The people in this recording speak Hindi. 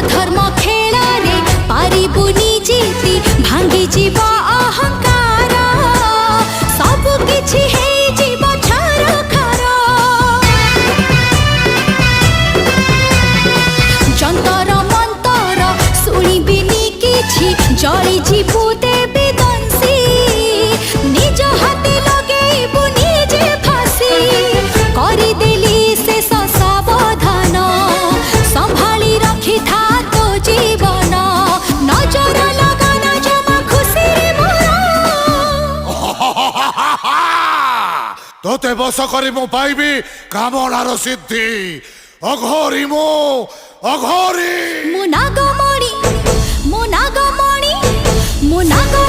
अधर्म खेल रे पारिबुनी जीति भांगी जीव अहंकार सब किछि हे जीव छारखार जंतर मंतर शुणिबिनी किछि जळी जीवु देवी दंसी निज हाथे लगेबु निजे फासी करि देली से सावधान संभाली रखी था तो जीवन नजर लगाना जमा खुशी रे तोते बस करी मु पाइबी कामनार सिद्धि अघोरी मु अघोरी मुनागमणि मुनागमणि मुनाग